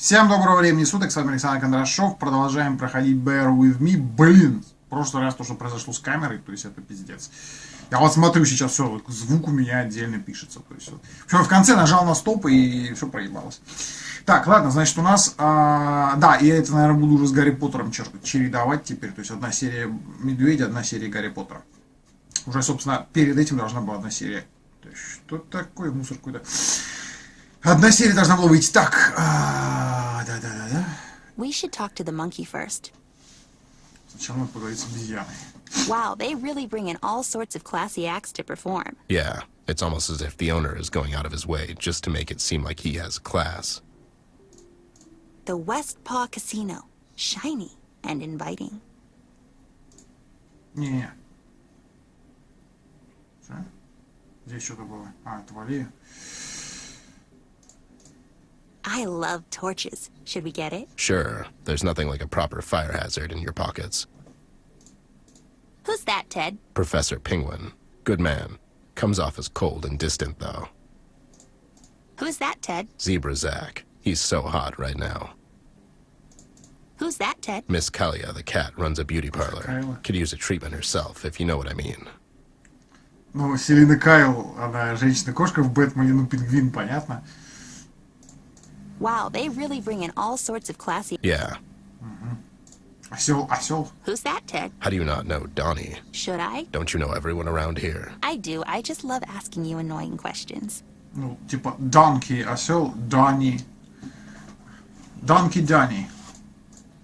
Всем доброго времени суток, с вами Александр Кондрашов. Продолжаем проходить Bear With Me. Блин, в прошлый раз то, что произошло с камерой, то есть это пиздец. Я вот смотрю сейчас, все, звук у меня отдельно пишется. То есть, вот. В конце нажал на стоп и все проебалось. Так, ладно, значит у нас, да, я это, наверное, буду уже с Гарри Поттером чередовать теперь. То есть одна серия Медведя, одна серия Гарри Поттера. Уже, собственно, перед этим должна была одна серия. То есть, что такое, мусор какой-то. Одна серия должна была выйти. Так, да. We should talk to the monkey first. Сначала надо поговорить с обезьяной. Wow, they really bring in all sorts of classy acts to perform. Yeah, it's almost as if the owner is going out of his way just to make it seem like he has class. The West Paw Casino. Shiny and inviting. Не. Что? Здесь что-то было. Это Валия. I love torches. Should we get it? Sure, there's nothing like a proper fire hazard in your pockets. Who's that, Ted? Professor Penguin. Good man. Comes off as cold and distant, though. Who's that, Ted? Zebra Zach. He's so hot right now. Who's that, Ted? Miss Kalia, the cat, runs a beauty parlor. Kyla. Could use a treatment herself, if you know what I mean. Ну, Селина Кайл, она женщина-кошка в Бэтмене, ну, пингвин, понятно. Wow, they really bring in all sorts of classy... Yeah. Осел. Who's that, Ted? How do you not know Donnie? Should I? Don't you know everyone around here? I do. I just love asking you annoying questions. Ну, типа, Донки, осел, Донни. Донки, Донни.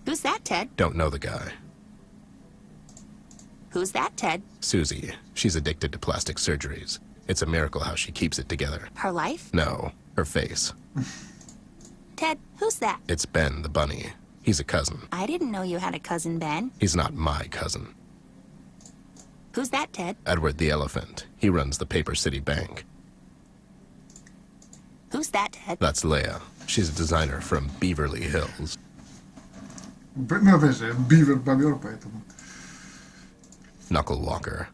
Who's that, Ted? Don't know the guy. Who's that, Ted? Susie. She's addicted to plastic surgeries. It's a miracle how she keeps it together. Her life? No, her face. Ted, who's that? It's Ben the bunny. He's a cousin. I didn't know you had a cousin, Ben. He's not my cousin. Who's that, Ted? Edward the elephant. He runs the Paper City Bank. Who's that, Ted? That's Leia. She's a designer from Beverly Hills. Ну, опять же, Бивер бобер, поэтому. Knuckle Walker.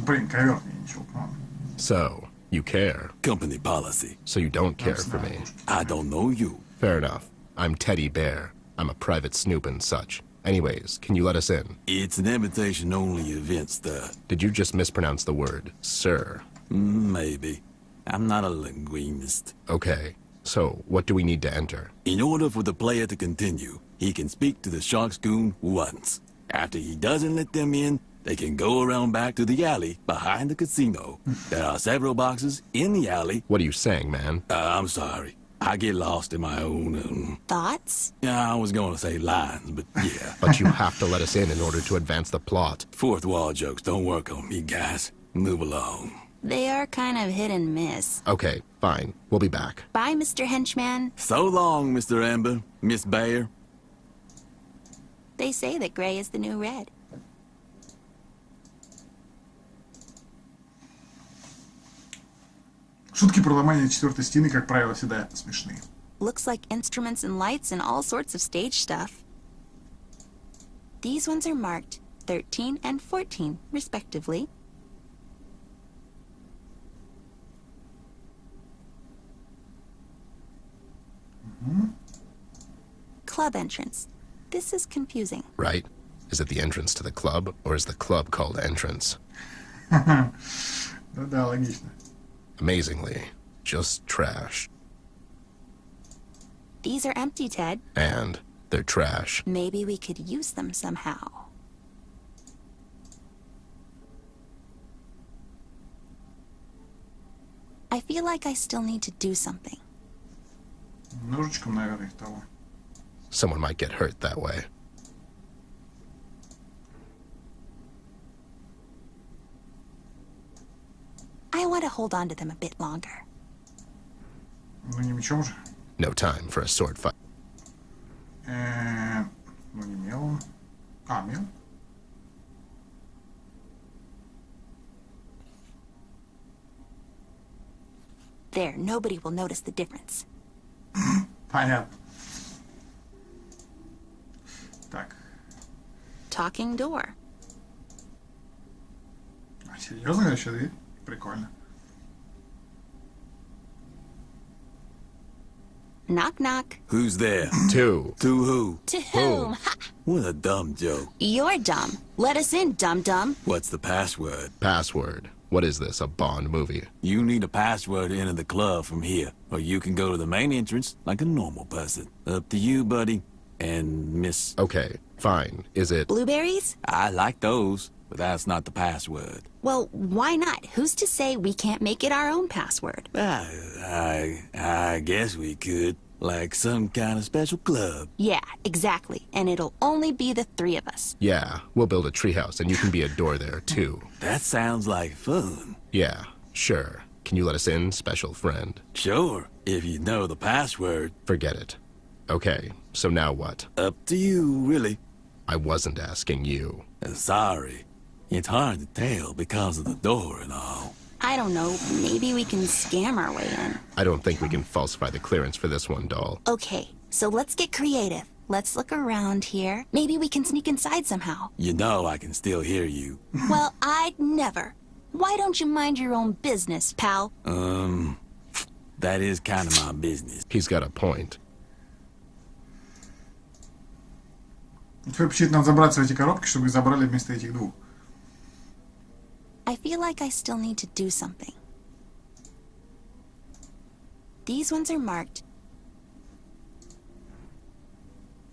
Блин, ковер мне ничего, ладно. So, you care. Company policy. So you don't care for me. I don't know you. Fair enough. I'm Teddy Bear. I'm a private snoop and such. Anyways, can you let us in? It's an invitation-only event, sir. Did you just mispronounce the word, sir? Maybe. I'm not a linguist. Okay. So, what do we need to enter? In order for the player to continue, he can speak to the Shark's Goon once. After he doesn't let them in, they can go around back to the alley behind the casino. There are several boxes in the alley. What are you saying, man? I'm sorry. I get lost in my own... Thoughts? I was going to say lines, but yeah. But you have to let us in order to advance the plot. Fourth wall jokes don't work on me, guys. Move along. They are kind of hit and miss. Okay, fine. We'll be back. Bye, Mr. Henchman. So long, Mr. Amber, Miss Bear. They say that gray is the new red. Шутки про ломание четвертой стены, как правило, всегда смешные. Looks like instruments and lights and all sorts of stage stuff. These ones are marked 13 and 14, respectively. Club entrance. This is confusing. Right? Is it the entrance to the club, or is the club called entrance? Да, логично. Amazingly, just trash. These are empty, Ted. And they're trash. Maybe we could use them somehow. I feel like I still need to do something. Ножичком, наверное, их того. Someone might get hurt that way. I want to hold on to them a bit longer. Ну, не мечом же. No time for a sword fight. Ну, не мелом. Мел. There, nobody will notice the difference. Понятно. Так. Talking door. Серьезно, говоришь, дверь? Прикольно. Knock, knock. Who's there? Two. To who? To whom? Ha! What a dumb joke. You're dumb. Let us in, dum-dum. What's the password? Password. What is this, a Bond movie? You need a password to enter the club from here, or you can go to the main entrance like a normal person. Up to you, buddy. And miss... Okay, fine. Is it... Blueberries? I like those, but that's not the password. Well, why not? Who's to say we can't make it our own password? I guess we could. Like some kind of special club. Yeah, exactly. And it'll only be the three of us. Yeah, we'll build a treehouse and you can be a door there, too. That sounds like fun. Yeah, sure. Can you let us in, special friend? Sure, if you know the password. Forget it. Okay, so now what? Up to you, really. I wasn't asking you. Sorry. It's hard to tell because of the door and all. I don't know, maybe we can scam our way in. I don't think we can falsify the clearance for this one, doll. Okay, so let's get creative. Let's look around here. Maybe we can sneak inside somehow. You know I can still hear you. Well, I'd never. Why don't you mind your own business, pal? That is kind of my business. He's got a point. Теперь почему надо забраться в эти коробки, чтобы их забрали вместо этих двух. I feel like I still need to do something. These ones are marked.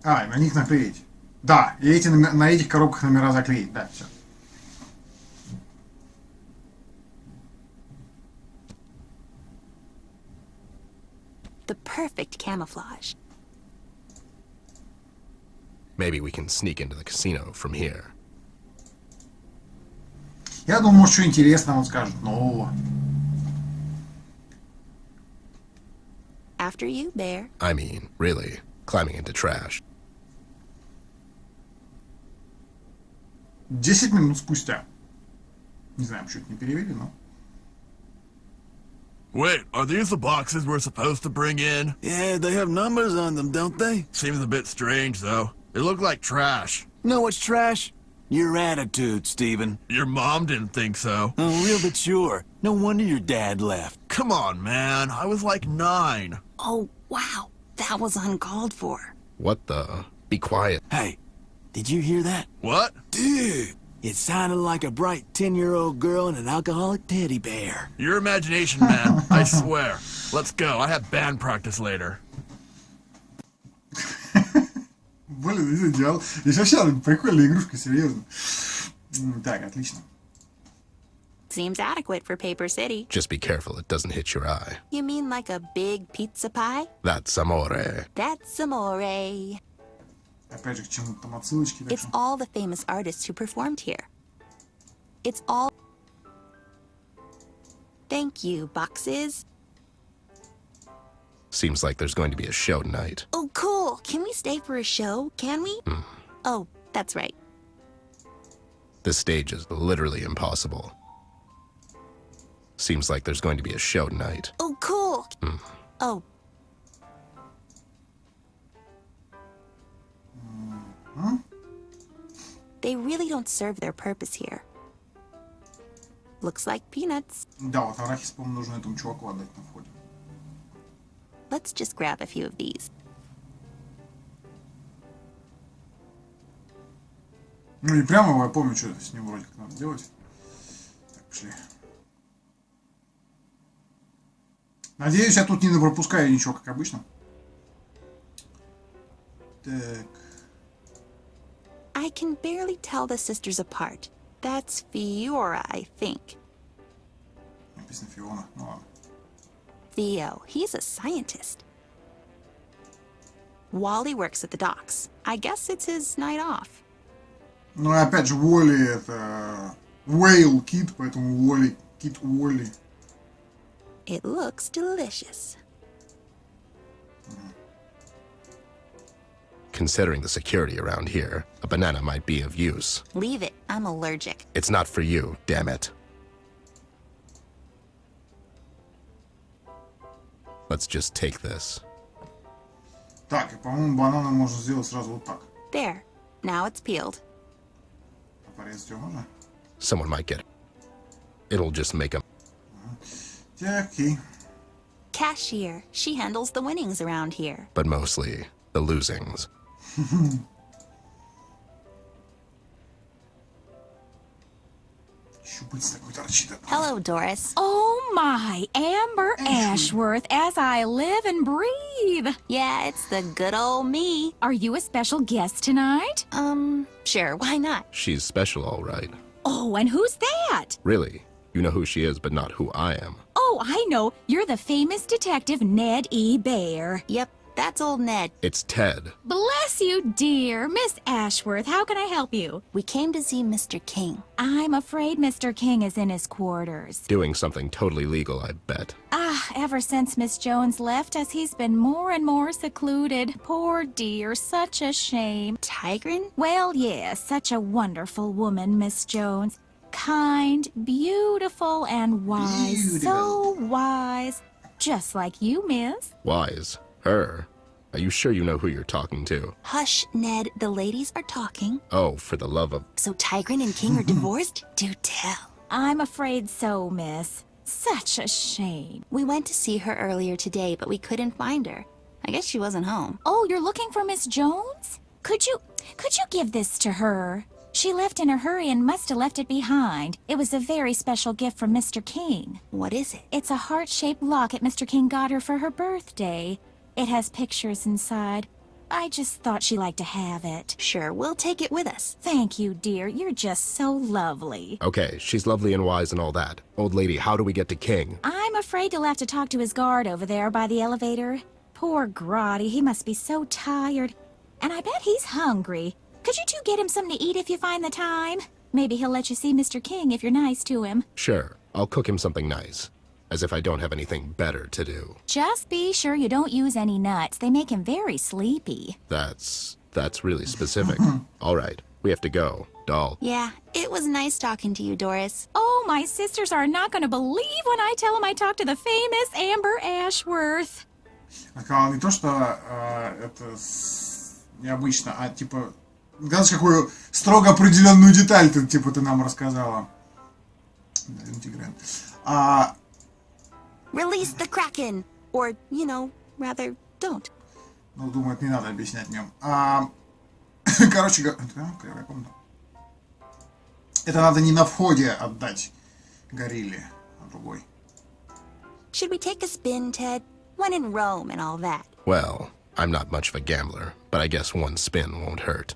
А, и на них наклеить. Да, и эти на этих коробках номера заклеить. Да, все. The perfect camouflage. Maybe we can sneak into the casino from here. Я думал, может, что интересное он скажет нового. After you, bear. I mean, really, climbing into trash. 10 минут спустя. Не знаю, почему это не перевели, но... Wait, are these the boxes we're supposed to bring in? Yeah, they have numbers on them, don't they? Seems a bit strange, though. They look like trash. Know what's trash? Your attitude, Stephen. Your mom didn't think so. Oh, real but sure. No wonder your dad left. Come on, man. I was like 9. Oh, wow. That was uncalled for. What the? Be quiet. Hey, did you hear that? What? Dude, it sounded like a bright 10-year-old girl and an alcoholic teddy bear. Your imagination, man. I swear. Let's go. I have band practice later. Блин, это идеал. Здесь вообще прикольная игрушка, серьезно. Так, отлично. Seems adequate for Paper City. Just be careful it doesn't hit your eye. You mean like a big pizza pie? That's amore. That's amore. Опять же, к чему-то там отсылочки. Так It's что... all the famous artists who performed here. It's all... Thank you, boxes. Seems like there's going to be a show tonight. Oh, cool. Can we stay for a show? Can we? Oh, that's right. This stage is literally impossible. Seems like there's going to be a show tonight. Oh, cool. Oh. They really don't serve their purpose here. Looks like peanuts. Да, вот арахис, по-моему, нужно этому чуваку отдать на входе. Let's just grab a few of these. Ну и прямо его, я помню, что с ним вроде как надо делать. Так, пошли. Надеюсь, я тут не пропускаю ничего, как обычно. Так. I can barely tell the sisters apart. That's Fiora, I think. Написано Фиона. Ну ладно. Theo, he's a scientist. Wally works at the docks. I guess it's his night off. Ну и опять же, Уолли это... Whale Kid, поэтому Уолли, Кит Уолли. It looks delicious. Considering the security around here, a banana might be of use. Leave it. I'm allergic. It's not for you, damn it. Let's just take this. Так, и, по-моему, бананы можно сделать сразу вот так. There. Now it's peeled. А порезать его можно? Someone might get it. It'll just make them. Так, окей. cashier. She handles the winnings around here. But mostly the losings. Hello, Doris. Oh my, Amber Ashworth, as I live and breathe. Yeah, it's the good old me. Are you a special guest tonight? Sure, why not? She's special, all right. Oh, and who's that? Really? You know who she is, but not who I am. Oh, I know. You're the famous detective Ned E. Bear. Yep, that's old Ned. It's Ted. Bless you, dear. Miss Ashworth, how can I help you? We came to see Mr. King. I'm afraid Mr. King is in his quarters. Doing something totally legal, I bet. Ever since Miss Jones left us, he's been more and more secluded. Poor dear, such a shame. Tigrin? Well, yes, such a wonderful woman, Miss Jones. Kind, beautiful, and wise. So wise. Just like you, miss. Wise? Her? Are you sure you know who you're talking to? Hush, Ned. The ladies are talking. Oh, for the love of... So Tigrin and King are divorced? Do tell. I'm afraid so, miss. Such a shame. We went to see her earlier today, but we couldn't find her. I guess she wasn't home. Oh, you're looking for Miss Jones? Could you give this to her? She left in a hurry and must have left it behind. It was a very special gift from Mr. King. What is it? It's a heart-shaped locket Mr. King got her for her birthday. It has pictures inside. I just thought she liked to have it. Sure, we'll take it with us. Thank you, dear. You're just so lovely. Okay, she's lovely and wise and all that. Old lady, how do we get to King? I'm afraid you'll have to talk to his guard over there by the elevator. Poor Grotty, he must be so tired. And I bet he's hungry. Could you two get him something to eat if you find the time? Maybe he'll let you see Mr. King if you're nice to him. Sure, I'll cook him something nice. As if I don't have anything better to do. Just be sure you don't use any nuts. They make him very sleepy. That's really specific. All right, we have to go, doll. Yeah, it was nice talking to you, Doris. Oh, my sisters are not going to believe when I tell them I talked to the famous Amber Ashworth. Сказала не то, что это необычно, а типа... Знаешь, какую строго определенную деталь ты, типа, ты нам рассказала. Release the Kraken! Or, you know, rather, don't. Ну, думаю, не надо объяснять мне. Короче говоря... Я помню. Это надо не на входе отдать горилле, а другой. Should we take a spin, Ted? When in Rome and all that. Well, I'm not much of a gambler, but I guess one spin won't hurt.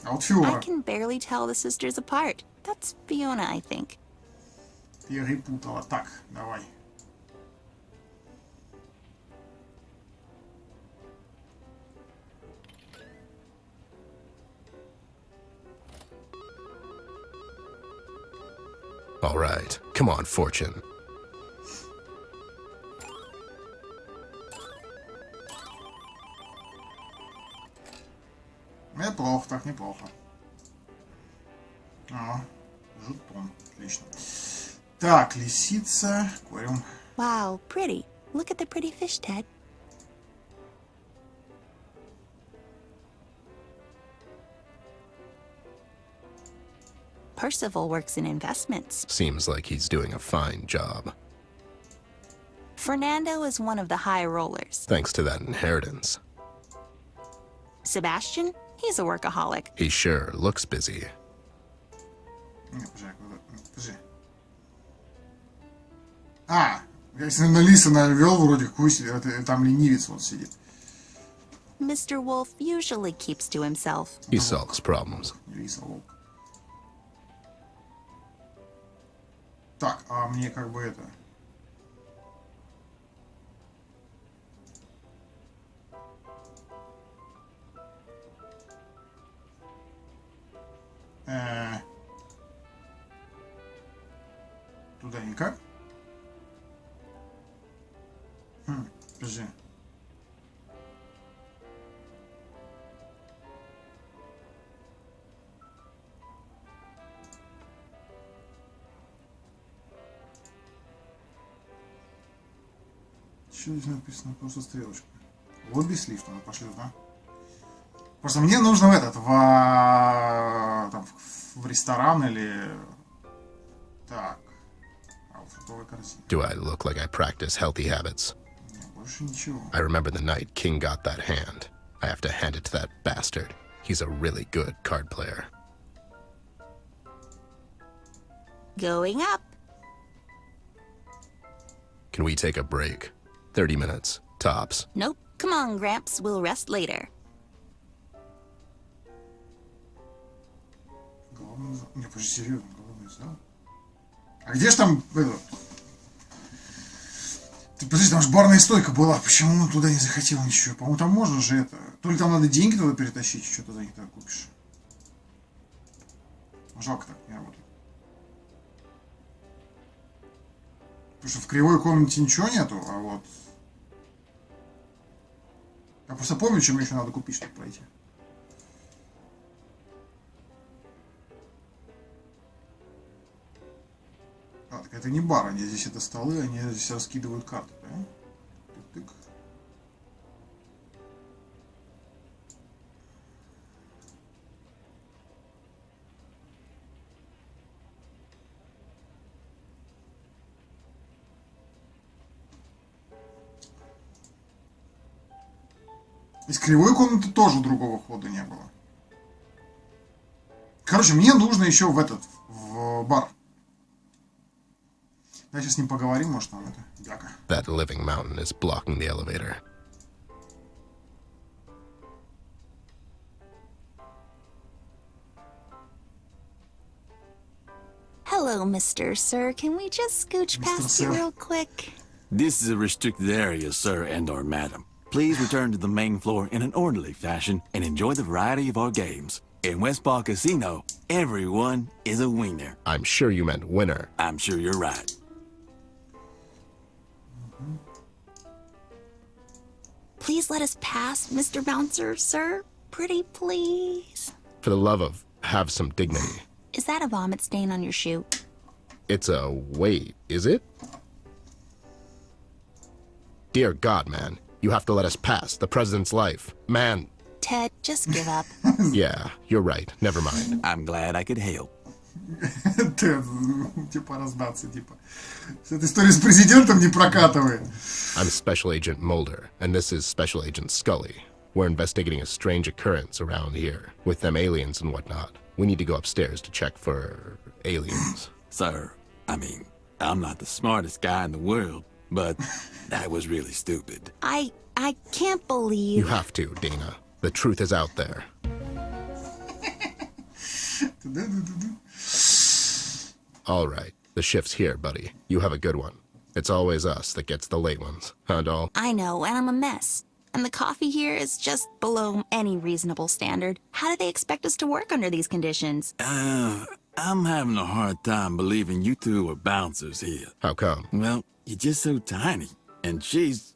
А вот Фиора. I can barely tell the sisters apart. That's Fiona, I think. Перепутала. Так, давай. All right, come on, Fortune. Неплохо, так неплохо. Жетон. Отлично. Так, лисица. Аквариум. Wow, pretty. Look at the pretty fish, Ted. Percival works in investments. Seems like he's doing a fine job. Fernando is one of the high rollers. Thanks to that inheritance. Sebastian? He's a workaholic. He sure looks busy. Подожди. Если на лиса навел, вроде кусь, там ленивец вот сидит. Mr. Wolf usually keeps to himself. He solves problems. Лиса, волк. Так, а мне как бы это... Туда никак? Подожди. Что здесь написано? Просто стрелочка. Лобби с лифтом. Пошли туда. Просто мне нужно в этот, в ресторан или... Так. Алфред. подростковой корзине. Do I look like I practice healthy habits? Нет, больше ничего. I remember the night King got that hand. I have to hand it to that bastard. He's a really good card player. Going up. Can we take a break? 30 minutes, tops. Nope. Come on, Gramps. We'll rest later. Главный зал. Не, подожди, серьезно, главный зал. А где ж там этот? Ты подожди, там же барная стойка была. Почему он туда не захотел ничего? По-моему, там можно же это. То ли там надо деньги туда перетащить, что ты за них тогда купишь. Жалко так, не работает. Потому что в кривой комнате ничего нету, а вот... Я просто помню, чем еще надо купить, чтобы пройти. А, так это не бар, они здесь это столы, они здесь раскидывают карты, да? Тык-тык. Из кривой комнаты тоже другого хода не было. Короче, мне нужно еще в этот, в бар. Давай сейчас с ним поговорим, может, там это, бяка. That living mountain is blocking the elevator. Hello, Mr. Sir. Can we just scooch Mr. past you Sir. real quick? This is a restricted area, sir and/or madam. Please return to the main floor in an orderly fashion and enjoy the variety of our games. In West Park Casino, everyone is a winner. I'm sure you meant winner. I'm sure you're right. Please let us pass, Mr. Bouncer, sir. Pretty please. For the love of, have some dignity. Is that a vomit stain on your shoe? It's a wait, is it? Dear God, man. You have to let us pass. The president's life. Man. Ted, just give up. Yeah, you're right. Never mind. I'm glad I could help. Типа раздаться, типа. Эта история с президентом не прокатывает. I'm Special Agent Mulder, and this is Special Agent Scully. We're investigating a strange occurrence around here, with them aliens and whatnot. We need to go upstairs to check for aliens. Sir, I mean, I'm not the smartest guy in the world, but that was really stupid. I can't believe... You have to, Dana. The truth is out there. All right, the shift's here, buddy. You have a good one. It's always us that gets the late ones, huh, doll? I know, and I'm a mess. And the coffee here is just below any reasonable standard. How do they expect us to work under these conditions? I'm having a hard time believing you two are bouncers here. How come? Well, you're just so tiny, and she's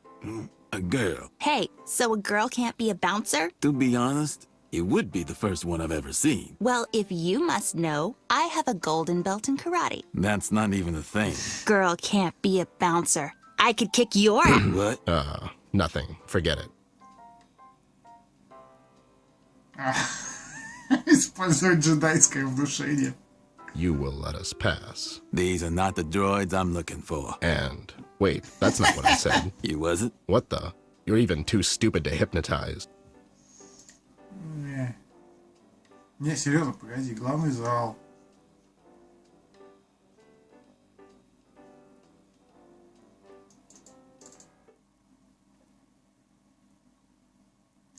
a girl. Hey, so a girl can't be a bouncer? To be honest, it would be the first one I've ever seen. Well, if you must know, I have a golden belt in karate. That's not even a thing. Girl can't be a bouncer. I could kick your ass. What? Nothing. Forget it. Использовать джедайское внушение. You will let us pass. These are not the droids I'm looking for. And, wait, that's not what I said. You wasn't? What the? You're even too stupid to hypnotize. Не, серьезно, погоди, главный зал.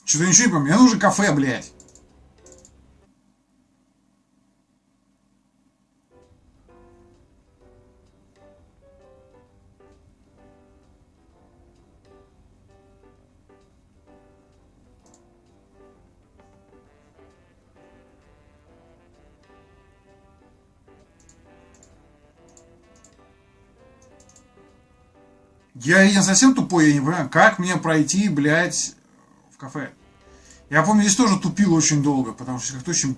Что-то ничего не помню, мне нужно кафе, блядь. Я совсем тупой, я не понимаю, как мне пройти, блядь, в кафе. Я помню, здесь тоже тупил очень долго, потому что как-то очень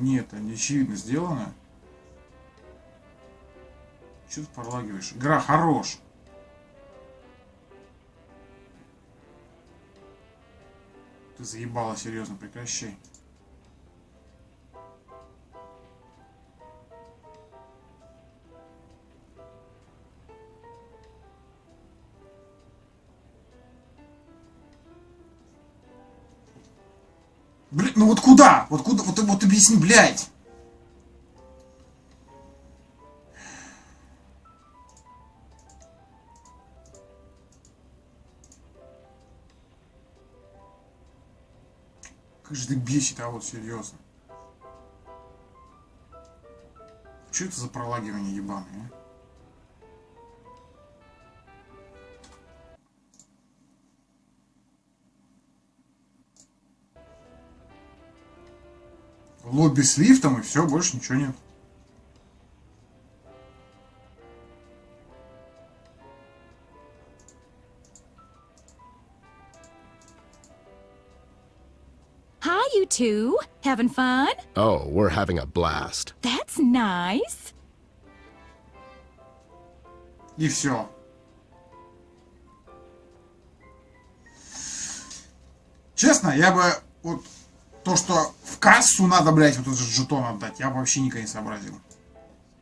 Нет, не очевидно сделано. Че ты пролагиваешь? Игра хорош. Ты заебала, серьезно, прекращай. Блин, ну вот куда? Вот куда? Вот объясни, блядь. Как же ты бесит, а вот серьезно. Что это за пролагивание ебаное, а? Лобби с лифтом, и все, больше ничего нет. Hi, you two. Having fun? Oh, we're having a blast. That's nice. И все. Честно, я бы вот то, что в кассу надо, блядь, вот этот жетон отдать, я бы вообще никогда не сообразил.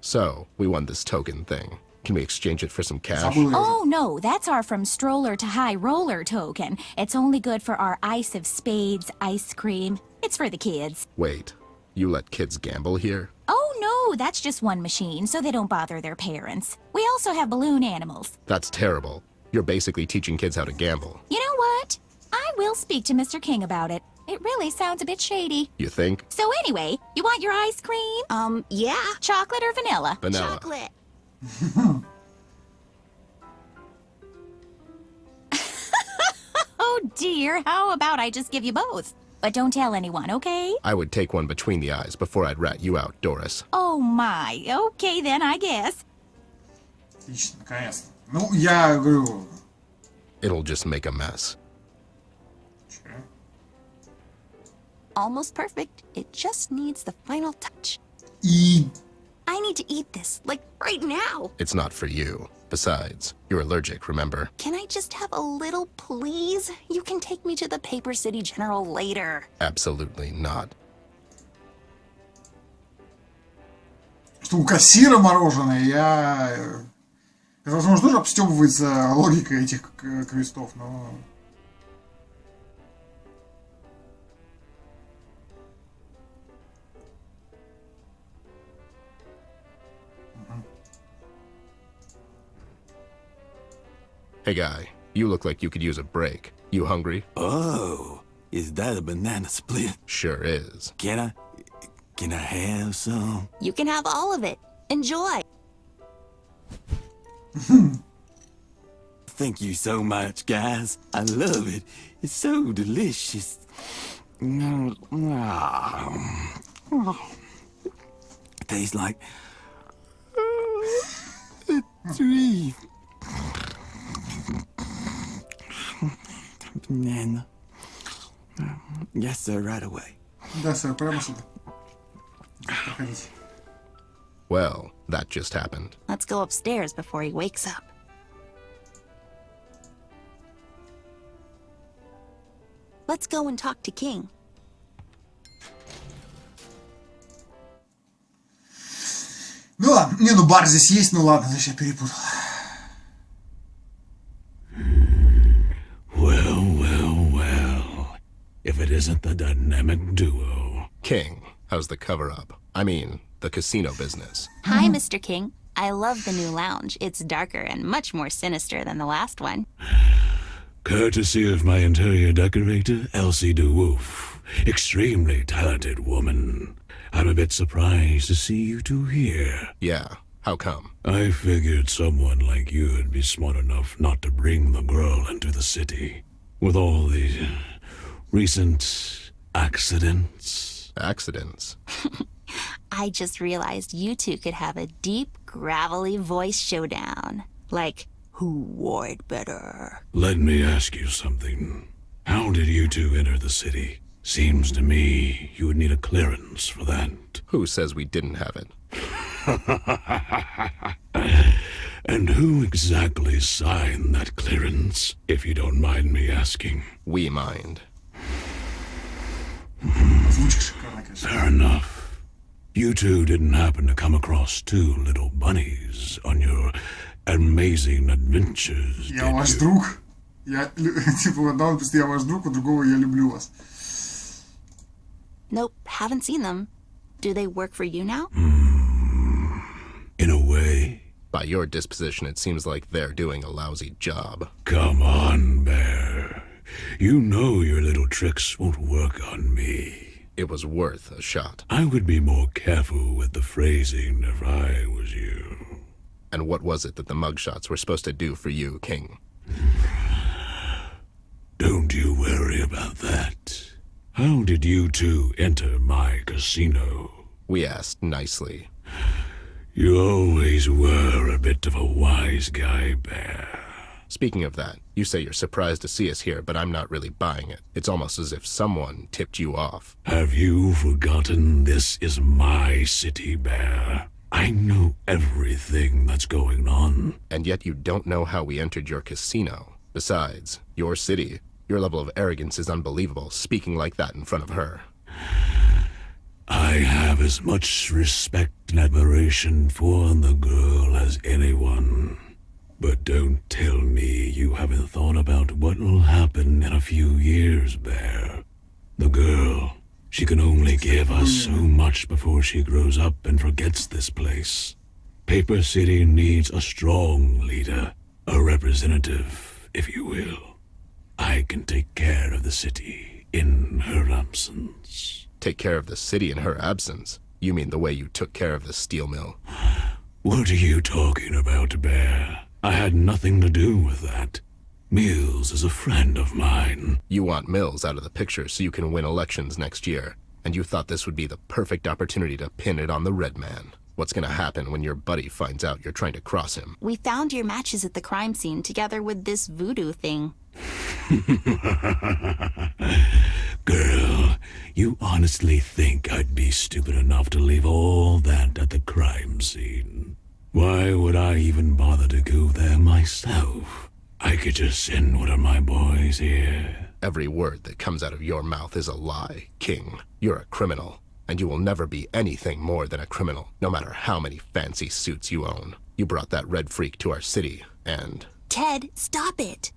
So, we won this token thing. Can we exchange it for some cash? Забыл я уже. Oh, no, that's our from stroller to high roller token. It's only good for our ice of spades ice cream. It's for the kids. Wait, you let kids gamble here? Oh, no, that's just one machine, so they don't bother their parents. We also have balloon animals. That's terrible. You're basically teaching kids how to gamble. You know what? I will speak to Mr. King about it. It really sounds a bit shady. You think? So anyway, you want your ice cream? Yeah. Chocolate or vanilla? Vanilla. Chocolate. Oh dear, how about I just give you both? But don't tell anyone, okay? I would take one between the eyes before I'd rat you out, Doris. Oh my, okay then, I guess. Отлично, наконец-то. Ну, я говорю... It'll just make a mess. Че? Almost perfect. It just needs the final touch. И... I need to eat this, like right now. It's not for you. Besides, you're allergic, remember? Can I just have a little, please? You can take me to the Paper City General later. Absolutely not. Что у кассира мороженое, я... Это, возможно, тоже обстебывается логика этих квестов, но... Hey guy, you look like you could use a break. You hungry? Oh, is that a banana split? Sure is. Can I have some? You can have all of it. Enjoy. Thank you so much, guys. I love it. It's so delicious. Tastes like a tree. Banana. Yes, sir, right away. Да, сэр, прямо сюда. Проходите. Well, that just happened. Let's go upstairs before he wakes up. Let's go and talk to King. Ну ладно, не, ну бар здесь есть, ну ладно, значит я перепутал. Well. If it isn't the dynamic duo. King, how's the cover-up? I mean, the casino business. Hi, Mr. King. I love the new lounge. It's darker and much more sinister than the last one. Courtesy of my interior decorator, Elsie DeWolf. Extremely talented woman. I'm a bit surprised to see you two here. Yeah, how come? I figured someone like you would be smart enough not to bring the girl into the city. With all these recent accidents. Accidents? I just realized you two could have a deep, gravelly voice showdown. Like, who wore it better? Let me ask you something. How did you two enter the city? Seems to me you would need a clearance for that. Who says we didn't have it? And who exactly signed that clearance, if you don't mind me asking? We mind. Озвучка шикарная, конечно. Fair enough. You two didn't happen to come across two little bunnies on your amazing adventures, Я did ваш you? друг. Я, типа, в одного написано, я ваш друг, у другого я люблю вас. Nope, haven't seen them. Do they work for you now? In a way. By your disposition, it seems like they're doing a lousy job. Come on, Bear. You know your little tricks won't work on me. It was worth a shot. I would be more careful with the phrasing if I was you. And what was it that the mugshots were supposed to do for you, King? Don't you worry about that. How did you two enter my casino? We asked nicely. You always were a bit of a wise guy, Bear. Speaking of that, you say you're surprised to see us here, but I'm not really buying it. It's almost as if someone tipped you off. Have you forgotten this is my city, Bear? I know everything that's going on. And yet you don't know how we entered your casino. Besides, your city, your level of arrogance is unbelievable, speaking like that in front of her. I have as much respect and admiration for the girl as anyone. But don't tell me you haven't thought about what'll happen in a few years, Bear. The girl, she can only give us so much before she grows up and forgets this place. Paper City needs a strong leader, a representative, if you will. I can take care of the city in her absence. Take care of the city in her absence? You mean the way you took care of the steel mill? What are you talking about, Bear? I had nothing to do with that. Mills is a friend of mine. You want Mills out of the picture so you can win elections next year, and you thought this would be the perfect opportunity to pin it on the red man. What's gonna happen when your buddy finds out you're trying to cross him? We found your matches at the crime scene together with this voodoo thing. Girl, you honestly think I'd be stupid enough to leave all that at the crime scene? Why would I even bother to go there myself? I could just send one of my boys here. Every word that comes out of your mouth is a lie, King. You're a criminal, and you will never be anything more than a criminal, no matter how many fancy suits you own. You brought that red freak to our city, and... Ted, stop it!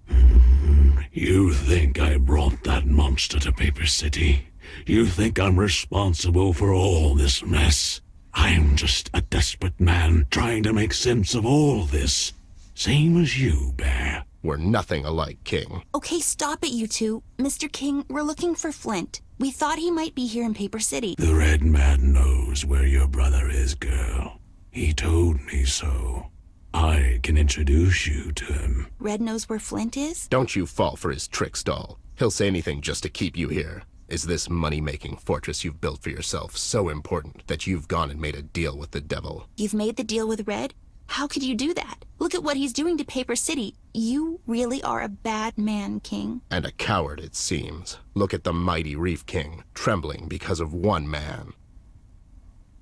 You think I brought that monster to Paper City? You think I'm responsible for all this mess? I'm just a desperate man trying to make sense of all this. Same as you, Bear. We're nothing alike, King. Okay, stop it, you two. Mr. King, we're looking for Flint. We thought he might be here in Paper City. The red man knows where your brother is, girl. He told me so. I can introduce you to him. Red knows where Flint is? Don't you fall for his tricks, doll. He'll say anything just to keep you here. Is this money-making fortress you've built for yourself so important that you've gone and made a deal with the devil? You've made the deal with Red? How could you do that? Look at what he's doing to Paper City. You really are a bad man, King. And a coward, it seems. Look at the mighty Reef King, trembling because of one man.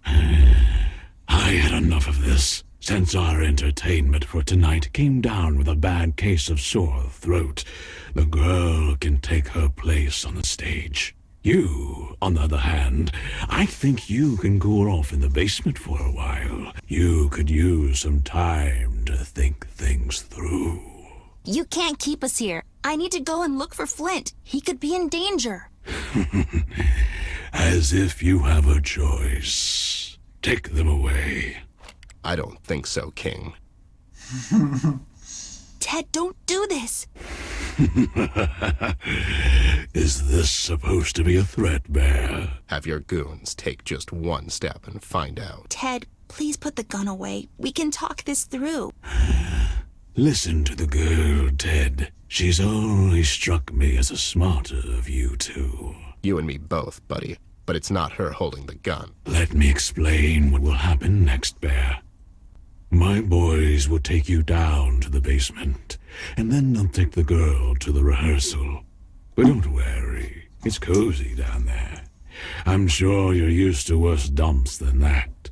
I had enough of this. Since our entertainment for tonight came down with a bad case of sore throat, the girl can take her place on the stage. You, on the other hand, I think you can go off in the basement for a while. You could use some time to think things through. You can't keep us here. I need to go and look for Flint. He could be in danger. As if you have a choice. Take them away. I don't think so, King. Ted, don't do this. Is this supposed to be a threat, Bear? Have your goons take just one step and find out. Ted, please put the gun away. We can talk this through. Listen to the girl, Ted. She's always struck me as the smarter of you two. You and me both, buddy. But it's not her holding the gun. Let me explain what will happen next, Bear. My boys will take you down to the basement, and then they'll take the girl to the rehearsal. But don't worry, it's cozy down there. I'm sure you're used to worse dumps than that.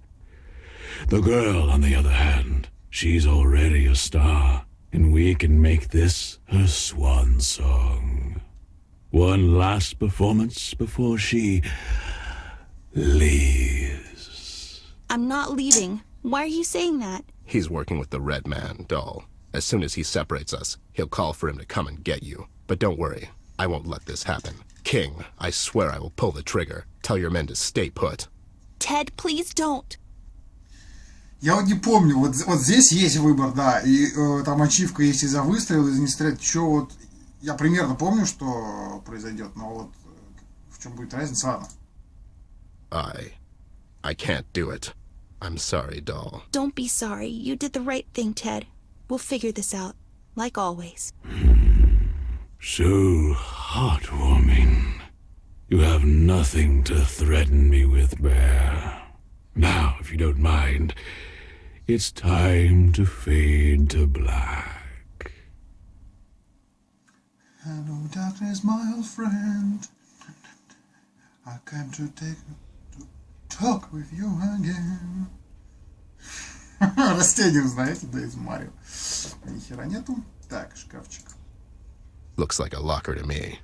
The girl, on the other hand, she's already a star, and we can make this her swan song. One last performance before she leaves. I'm not leaving. Why are you saying that? He's working with the red man, doll. As soon as he separates us, he'll call for him to come and get you. But don't worry, I won't let this happen. King, I swear I will pull the trigger. Tell your men to stay put. Ted, please don't. Я вот не помню, вот здесь есть выбор, да, и там ачивка есть и за выстрел, и за не стрелять. Чё вот, я примерно помню, что произойдет, но вот в чем будет разница, ладно. I can't do it. I'm sorry, doll. Don't be sorry. You did the right thing, Ted. We'll figure this out, like always. So heartwarming. You have nothing to threaten me with, Bear. Now, if you don't mind, it's time to fade to black. Hello, darkness, my old friend. I came to talk with you again. Растением, знаете, да, из Марио. Ни хера нету. Так, шкафчик. Looks like a locker to me.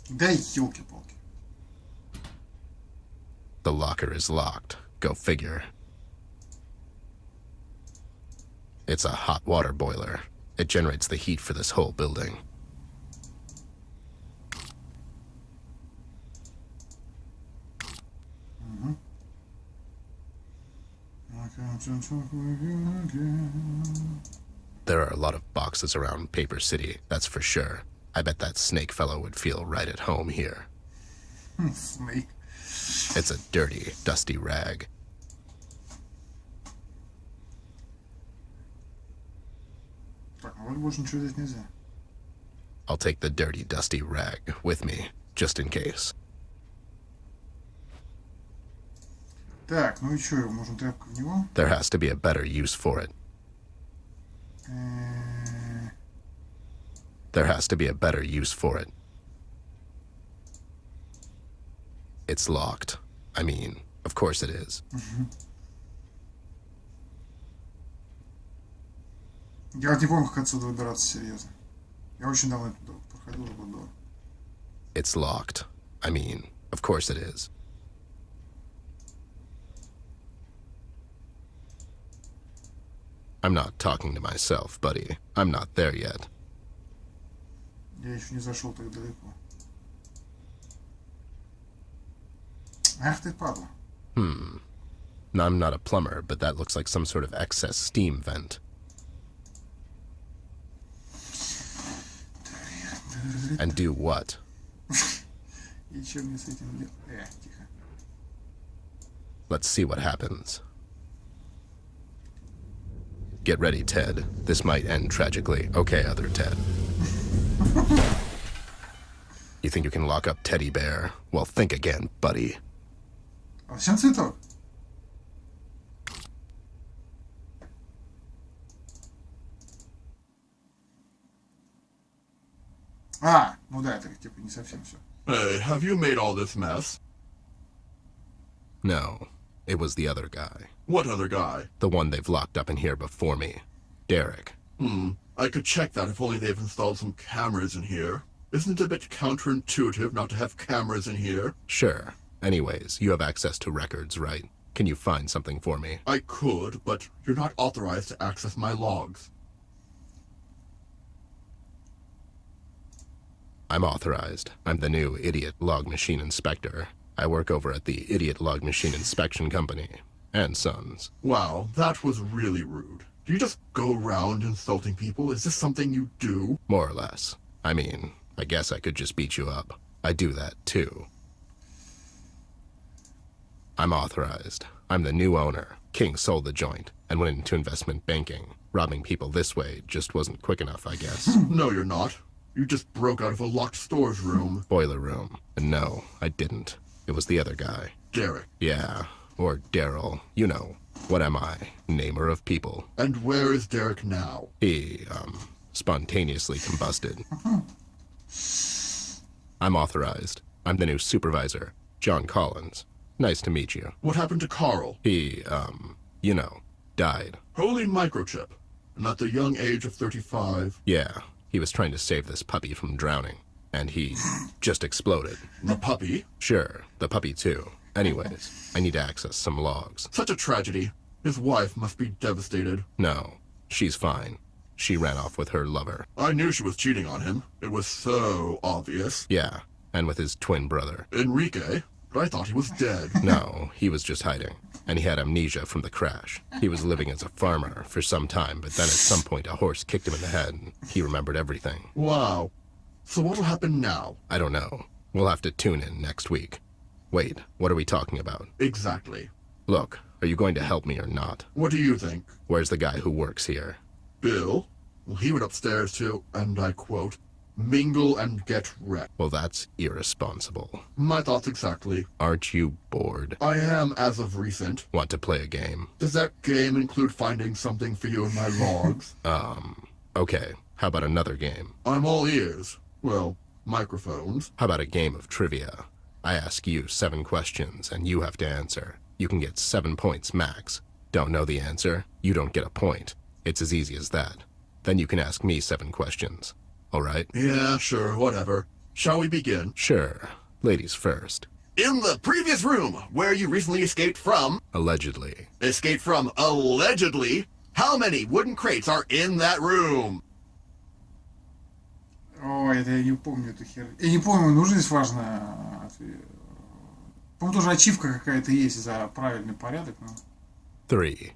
Да и елки-палки. The locker is locked. Go figure. It's a hot water boiler. It generates the heat for this whole building. There are a lot of boxes around Paper City, that's for sure. I bet that snake fellow would feel right at home here. Snake. It's a dirty, dusty rag. Так, вроде больше ничего здесь нельзя. I'll take the dirty, dusty rag with me, just in case. Так, ну и что, можем тряпку в него? There has to be a better use for it. There has to be a better use for it. It's locked. I mean, of course it is. Я вот не помню, как отсюда выбираться, серьезно. Я очень давно туда проходил, забыл. It's locked. I mean, of course it is. I'm not talking to myself, buddy. I'm not there yet. Я еще не зашел так далеко. Ах ты, падла. Now, I'm not a plumber, but that looks like some sort of excess steam vent. And do what? И чем мне с этим делать? Тихо. Let's see what happens. Get ready, Ted. This might end tragically. Okay, other Ted. You think you can lock up Teddy Bear? Well, think again, buddy. А зачем цветок? А, ну да, это типа не совсем все. Hey, have you made all this mess? No, it was the other guy. What other guy? The one they've locked up in here before me. Derek. I could check that if only they've installed some cameras in here. Isn't it a bit counterintuitive not to have cameras in here? Sure. Anyways, you have access to records, right? Can you find something for me? I could, but you're not authorized to access my logs. I'm authorized. I'm the new idiot log machine inspector. I work over at the Idiot Log Machine Inspection Company. And Sons. Wow, that was really rude. Do you just go around insulting people? Is this something you do? More or less. I mean, I guess I could just beat you up. I do that, too. I'm authorized. I'm the new owner. King sold the joint and went into investment banking. Robbing people this way just wasn't quick enough, I guess. No, you're not. You just broke out of a locked storage room. Boiler room. And no, I didn't. It was the other guy. Derek. Yeah, or Daryl. You know. What am I? Namer of people. And where is Derek now? He, spontaneously combusted. I'm authorized. I'm the new supervisor, John Collins. Nice to meet you. What happened to Carl? He, you know, died. Holy microchip. And at the young age of 35. Yeah, he was trying to save this puppy from drowning. And he just exploded. The puppy? Sure, the puppy too. Anyways, I need to access some logs. Such a tragedy. His wife must be devastated. No, she's fine. She ran off with her lover. I knew she was cheating on him. It was so obvious. Yeah, and with his twin brother. Enrique? But I thought he was dead. No, he was just hiding. And he had amnesia from the crash. He was living as a farmer for some time, but then at some point a horse kicked him in the head, and he remembered everything. Wow. So what'll happen now? I don't know. We'll have to tune in next week. Wait, what are we talking about? Exactly. Look, are you going to help me or not? What do you think? Where's the guy who works here? Bill? Well, he went upstairs to, and I quote, mingle and get wrecked. Well, that's irresponsible. My thoughts exactly. Aren't you bored? I am as of recent. Want to play a game? Does that game include finding something for you in my logs? Okay. How about another game? I'm all ears. Well, microphones. How about a game of trivia? I ask you 7 questions, and you have to answer. You can get 7 points max. Don't know the answer? You don't get a point. It's as easy as that. Then you can ask me 7 questions. All right? Yeah, sure, whatever. Shall we begin? Sure. Ladies first. In the previous room, where you recently escaped from... Allegedly. Escaped from allegedly? How many wooden crates are in that room? Ой, это я не помню эту херню. Я не помню, нужно здесь важно... По-моему, тоже ачивка какая-то есть за правильный порядок, но... 3.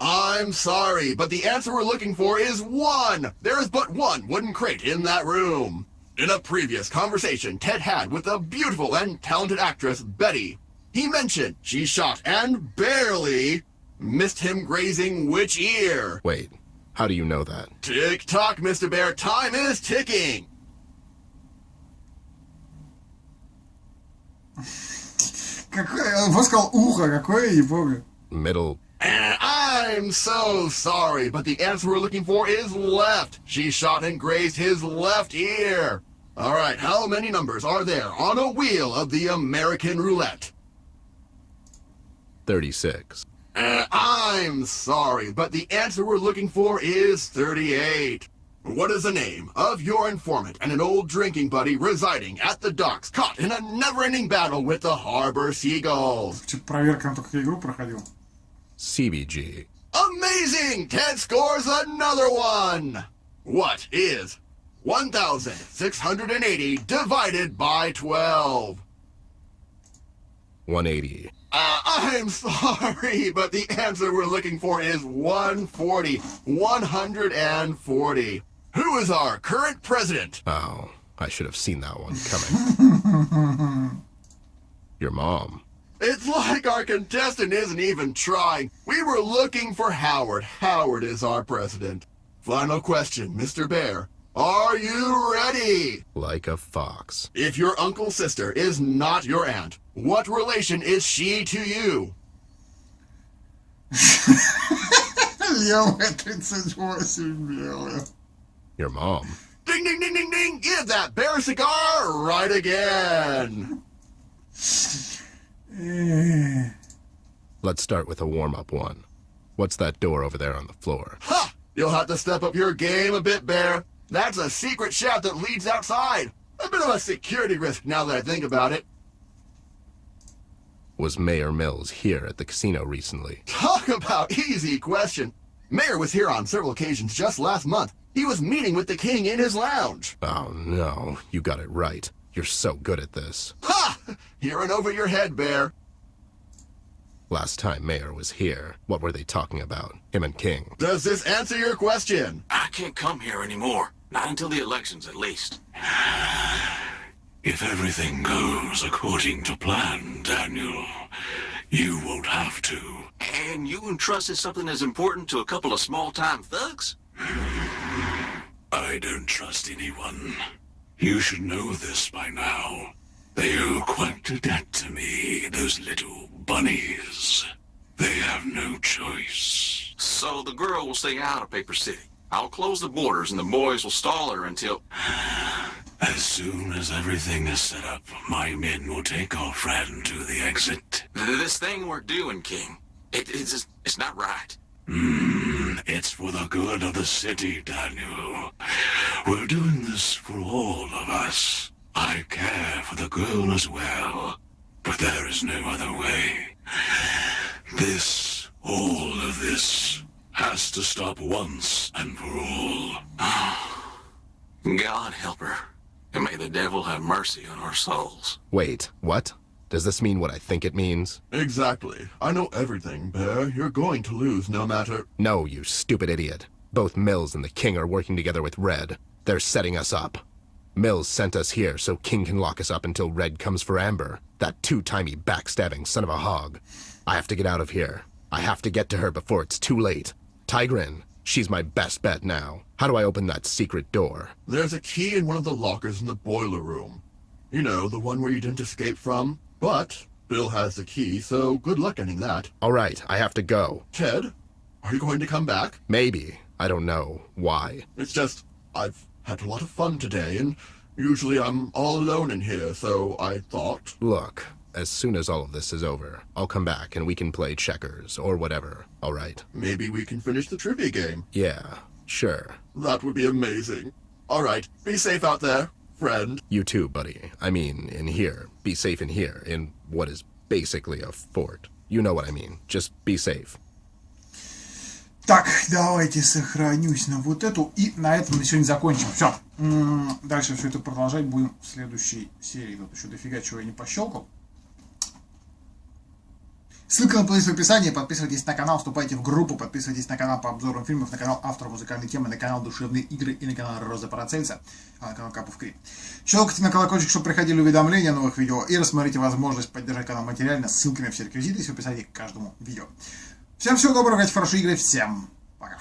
I'm sorry, but the answer we're looking for is 1. There is but 1 wooden crate in that room. In a previous conversation Ted had with a beautiful and talented actress, Betty, he mentioned she shot and barely missed him grazing which ear? Wait, how do you know that? Tick-tock, Mr. Bear, time is ticking. Какое... Он сказал ухо, какое, я не помню. Middle. I'm so sorry, but the answer we're looking for is left. She shot and grazed his left ear. All right, how many numbers are there on a wheel of the American roulette? 36. I'm sorry, but the answer we're looking for is 38. What is the name of your informant and an old drinking buddy residing at the docks, caught in a never-ending battle with the harbor seagulls? Проверка на то, как я игру проходил. CBG. Amazing! Ted scores another one! What is 1,680 divided by 12? 180. I'm sorry, but the answer we're looking for is 140. 140. Who is our current president? Oh, I should have seen that one coming. Your mom. It's like our contestant isn't even trying. We were looking for Howard. Howard is our president. Final question, Mr. Bear. Are you ready? Like a fox. If your uncle's sister is not your aunt, what relation is she to you? Левая 38, белая. Your mom. Ding, ding, ding, ding, ding! Give that bear a cigar right again! Let's start with a warm-up one. What's that door over there on the floor? Ha! You'll have to step up your game a bit, Bear. That's a secret shaft that leads outside. A bit of a security risk now that I think about it. Was Mayor Mills here at the casino recently? Talk about easy question. Mayor was here on several occasions just last month. He was meeting with the king in his lounge. Oh no, you got it right. You're so good at this. Ha! Here and over your head, Bear. Last time Mayor was here, what were they talking about? Him and King. Does this answer your question? I can't come here anymore. Not until the elections, at least. If everything goes according to plan, Daniel, you won't have to. And you entrusted something as important to a couple of small-time thugs? I don't trust anyone. You should know this by now. They owe quite a debt to me, those little bunnies. They have no choice. So the girl will stay out of Paper City. I'll close the borders and the boys will stall her until... As soon as everything is set up, my men will take our friend to the exit. This thing we're doing, King, it's not right. It's for the good of the city, Daniel. We're doing this for all of us. I care for the girl as well, but there is no other way. All of this, has to stop once and for all. God help her, and may the devil have mercy on our souls. Wait, what? Does this mean what I think it means? Exactly. I know everything, Bear. You're going to lose no matter... No, you stupid idiot. Both Mills and the King are working together with Red. They're setting us up. Mills sent us here so King can lock us up until Red comes for Amber. That two-timey backstabbing son of a hog. I have to get out of here. I have to get to her before it's too late. Tigrin, she's my best bet now. How do I open that secret door? There's a key in one of the lockers in the boiler room. You know, the one where you didn't escape from. But Bill has the key, so good luck getting that. All right, I have to go. Ted, are you going to come back? Maybe. I don't know. Why? It's just, I've had a lot of fun today, and usually I'm all alone in here, so I thought... Look, as soon as all of this is over, I'll come back and we can play checkers or whatever, all right? Maybe we can finish the trivia game. Yeah, sure. That would be amazing. All right, be safe out there, friend. You too, buddy. I mean, in here. Be safe in here, in what is basically a fort. You know what I mean. Just be safe. Так, давайте сохранюсь на вот эту, и на этом на сегодня закончим. Все. Дальше все это продолжать будем в следующей серии. Тут еще дофига чего я не пощелкал. Ссылка на плейлист в описании. Подписывайтесь на канал, вступайте в группу, подписывайтесь на канал по обзорам фильмов, на канал автора музыкальной темы, на канал Душевные игры и на канал Роза Парацельса, а на канал Капов Крит. Щелкайте на колокольчик, чтобы приходили уведомления о новых видео, и рассмотрите возможность поддержать канал материально. Ссылки на все реквизиты есть в описании к каждому видео. Всем всего доброго, хорошей игры, всем пока.